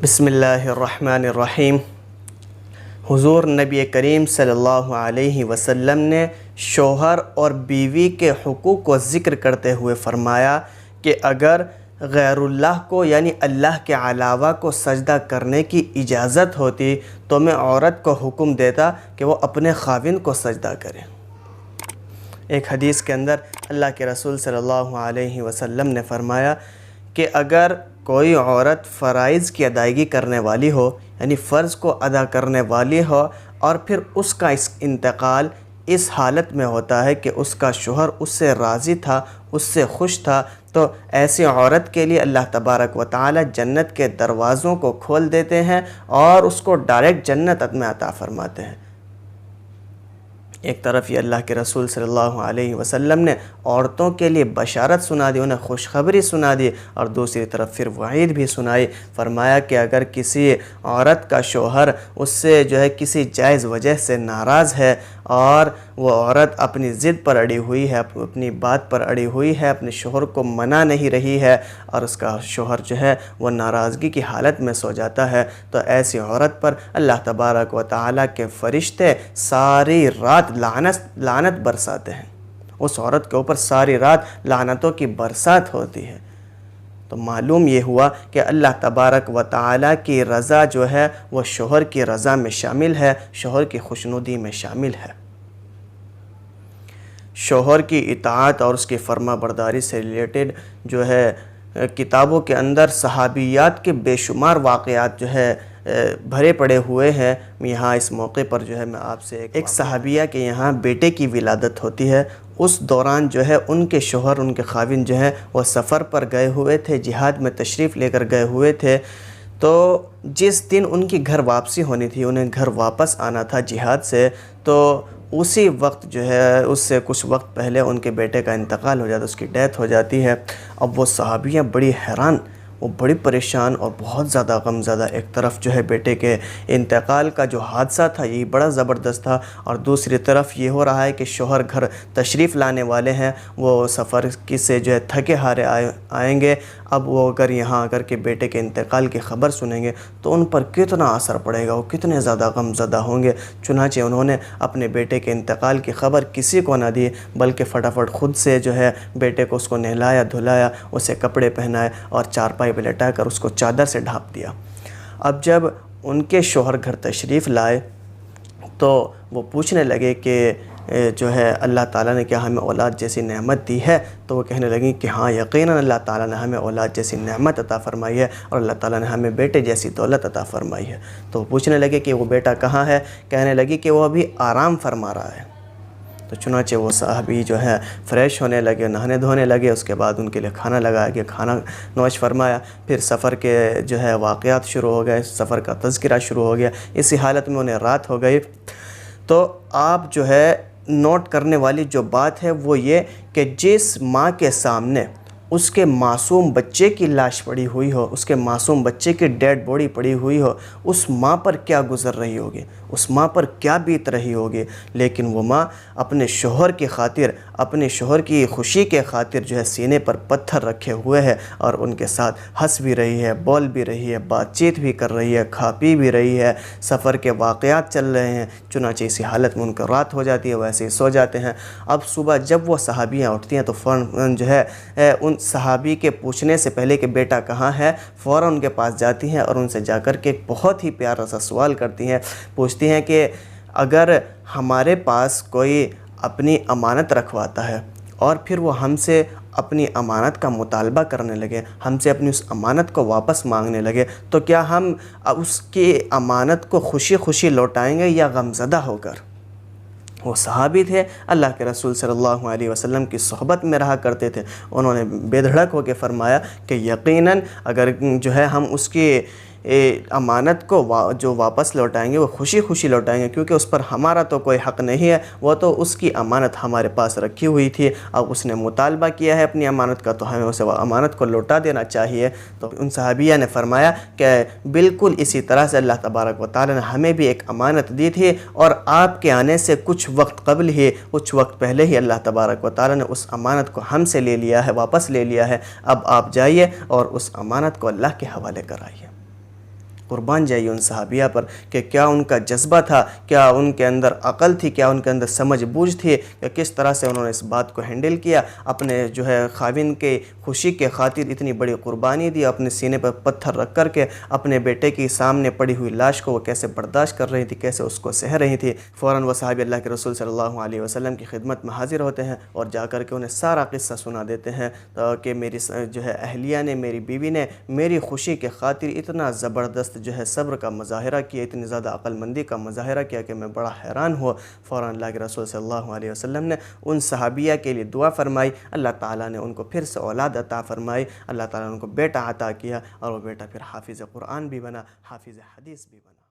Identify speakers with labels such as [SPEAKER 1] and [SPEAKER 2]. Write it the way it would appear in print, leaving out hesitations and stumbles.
[SPEAKER 1] بسم اللہ الرحمن الرحیم۔ حضور نبی کریم صلی اللہ علیہ وسلم نے شوہر اور بیوی کے حقوق کو ذکر کرتے ہوئے فرمایا کہ اگر غیر اللہ کو یعنی اللہ کے علاوہ کو سجدہ کرنے کی اجازت ہوتی تو میں عورت کو حکم دیتا کہ وہ اپنے خاوند کو سجدہ کرے۔ ایک حدیث کے اندر اللہ کے رسول صلی اللہ علیہ وسلم نے فرمایا کہ اگر کوئی عورت فرائض کی ادائیگی کرنے والی ہو یعنی فرض کو ادا کرنے والی ہو اور پھر اس کا انتقال اس حالت میں ہوتا ہے کہ اس کا شوہر اس سے راضی تھا، اس سے خوش تھا، تو ایسی عورت کے لیے اللہ تبارک و تعالی جنت کے دروازوں کو کھول دیتے ہیں اور اس کو ڈائریکٹ جنت میں عطا فرماتے ہیں۔ ایک طرف یہ اللہ کے رسول صلی اللہ علیہ وسلم نے عورتوں کے لیے بشارت سنا دی، انہیں خوشخبری سنا دی، اور دوسری طرف پھر وعید بھی سنائی۔ فرمایا کہ اگر کسی عورت کا شوہر اس سے کسی جائز وجہ سے ناراض ہے اور وہ عورت اپنی ضد پر اڑی ہوئی ہے، اپنی بات پر اڑی ہوئی ہے، اپنے شوہر کو منا نہیں رہی ہے اور اس کا شوہر وہ ناراضگی کی حالت میں سو جاتا ہے، تو ایسی عورت پر اللہ تبارک و تعالیٰ کے فرشتے ساری رات لعنت برساتے ہیں۔ اس عورت کے اوپر ساری رات لعنتوں کی برسات ہوتی ہے۔ تو معلوم یہ ہوا کہ اللہ تبارک و تعالیٰ کی رضا وہ شوہر کی رضا میں شامل ہے، شوہر کی خوشنودی میں شامل ہے۔ شوہر کی اطاعت اور اس کی فرما برداری سے ریلیٹڈ کتابوں کے اندر صحابیات کے بے شمار واقعات بھرے پڑے ہوئے ہیں۔ یہاں اس موقع پر میں آپ سے ایک صحابیہ کے یہاں بیٹے کی ولادت ہوتی ہے۔ اس دوران ان کے شوہر، ان کے خاوند وہ سفر پر گئے ہوئے تھے، جہاد میں تشریف لے کر گئے ہوئے تھے۔ تو جس دن ان کی گھر واپسی ہونی تھی، انہیں گھر واپس آنا تھا جہاد سے، تو اسی وقت اس سے کچھ وقت پہلے ان کے بیٹے کا انتقال ہو جاتا ہے، اس کی ڈیتھ ہو جاتی ہے۔ اب وہ صحابیہ بڑی حیران، وہ بڑی پریشان اور بہت زیادہ غم زدہ۔ ایک طرف بیٹے کے انتقال کا جو حادثہ تھا یہ بڑا زبردست تھا، اور دوسری طرف یہ ہو رہا ہے کہ شوہر گھر تشریف لانے والے ہیں، وہ سفر کی سے تھکے ہارے آئیں گے۔ اب وہ اگر یہاں آ کر کے بیٹے کے انتقال کی خبر سنیں گے تو ان پر کتنا اثر پڑے گا، وہ کتنے زیادہ غم زدہ ہوں گے۔ چنانچہ انہوں نے اپنے بیٹے کے انتقال کی خبر کسی کو نہ دی، بلکہ فٹافٹ خود سے بیٹے کو اس کو نہلایا دھلایا، اسے کپڑے پہنائے اور چارپائی پہ لٹا کر اس کو چادر سے ڈھانپ دیا۔ اب جب ان کے شوہر گھر تشریف لائے تو وہ پوچھنے لگے کہ اللہ تعالیٰ نے کیا ہمیں اولاد جیسی نعمت دی ہے؟ تو وہ کہنے لگیں کہ ہاں، یقیناً اللہ تعالیٰ نے ہمیں اولاد جیسی نعمت عطا فرمائی ہے اور اللہ تعالیٰ نے ہمیں بیٹے جیسی دولت عطا فرمائی ہے۔ تو وہ پوچھنے لگے کہ وہ بیٹا کہاں ہے؟ کہنے لگی کہ وہ ابھی آرام فرما رہا ہے۔ تو چنانچہ وہ صحابی فریش ہونے لگے، نہانے دھونے لگے، اس کے بعد ان کے لیے کھانا لگایا گیا، کھانا نوش فرمایا۔ پھر سفر کے واقعات شروع ہو گئے، سفر کا تذکرہ شروع ہو گیا۔ اسی حالت میں انہیں رات ہو گئی۔ تو آپ نوٹ کرنے والی جو بات ہے وہ یہ کہ جس ماں کے سامنے اس کے معصوم بچے کی لاش پڑی ہوئی ہو، اس کے معصوم بچے کی ڈیڈ باڈی پڑی ہوئی ہو، اس ماں پر کیا گزر رہی ہوگی، اس ماں پر کیا بیت رہی ہوگی، لیکن وہ ماں اپنے شوہر کی خاطر، اپنے شوہر کی خوشی کے خاطر سینے پر پتھر رکھے ہوئے ہے اور ان کے ساتھ ہنس بھی رہی ہے، بول بھی رہی ہے، بات چیت بھی کر رہی ہے، کھا پی بھی رہی ہے، سفر کے واقعات چل رہے ہیں۔ چنانچہ اسی حالت میں ان کو رات ہو جاتی ہے، ویسے ہی سو جاتے ہیں۔ اب صبح جب وہ صحابیاں اٹھتی ہیں تو فوراً ان صحابی کے پوچھنے سے پہلے کہ بیٹا کہاں ہے، فوراً ان کے پاس جاتی ہیں اور ان سے جا کر کے ایک بہت ہی پیارا سا سوال کرتی ہیں، پوچھتی ہیں کہ اگر ہمارے پاس کوئی اپنی امانت رکھواتا ہے اور پھر وہ ہم سے اپنی امانت کا مطالبہ کرنے لگے، ہم سے اپنی اس امانت کو واپس مانگنے لگے، تو کیا ہم اس کی امانت کو خوشی خوشی لوٹائیں گے یا غمزدہ ہو کر؟ وہ صحابی تھے، اللہ کے رسول صلی اللہ علیہ وسلم کی صحبت میں رہا کرتے تھے۔ انہوں نے بے دھڑک ہو کے فرمایا کہ یقیناً اگر ہم اس کی امانت کو جو واپس لوٹائیں گے وہ خوشی خوشی لوٹائیں گے، کیونکہ اس پر ہمارا تو کوئی حق نہیں ہے، وہ تو اس کی امانت ہمارے پاس رکھی ہوئی تھی، اب اس نے مطالبہ کیا ہے اپنی امانت کا تو ہمیں اسے وہ امانت کو لوٹا دینا چاہیے۔ تو ان صحابیہ نے فرمایا کہ بالکل اسی طرح سے اللہ تبارک و تعالی نے ہمیں بھی ایک امانت دی تھی، اور آپ کے آنے سے کچھ وقت قبل ہی، کچھ وقت پہلے ہی اللہ تبارک و تعالی نے اس امانت کو ہم سے لے لیا ہے، واپس لے لیا ہے۔ اب آپ جائیے اور اس امانت کو اللہ کے حوالے کرائیے۔ قربان جائیے ان صحابیہ پر کہ کیا ان کا جذبہ تھا، کیا ان کے اندر عقل تھی، کیا ان کے اندر سمجھ بوجھ تھی، کہ کس طرح سے انہوں نے اس بات کو ہینڈل کیا، اپنے جو ہے خاوند کے خوشی کے خاطر اتنی بڑی قربانی دی، اپنے سینے پر پتھر رکھ کر کے اپنے بیٹے کی سامنے پڑی ہوئی لاش کو وہ کیسے برداشت کر رہی تھی، کیسے اس کو سہ رہی تھی۔ فوراً وہ صحابی اللہ کے رسول صلی اللہ علیہ وسلم کی خدمت میں حاضر ہوتے ہیں اور جا کر کے انہیں سارا قصہ سنا دیتے ہیں کہ میری جو ہے اہلیہ نے، میری بیوی نے میری خوشی کے خاطر اتنا زبردست جو ہے صبر کا مظاہرہ کیا، اتنی زیادہ عقل مندی کا مظاہرہ کیا کہ میں بڑا حیران ہوا۔ فوراً اللہ کے رسول صلی اللہ علیہ وسلم نے ان صحابیہ کے لیے دعا فرمائی، اللہ تعالیٰ نے ان کو پھر سے اولاد عطا فرمائی، اللہ تعالیٰ نے ان کو بیٹا عطا کیا، اور وہ بیٹا پھر حافظ قرآن بھی بنا، حافظ حدیث بھی بنا۔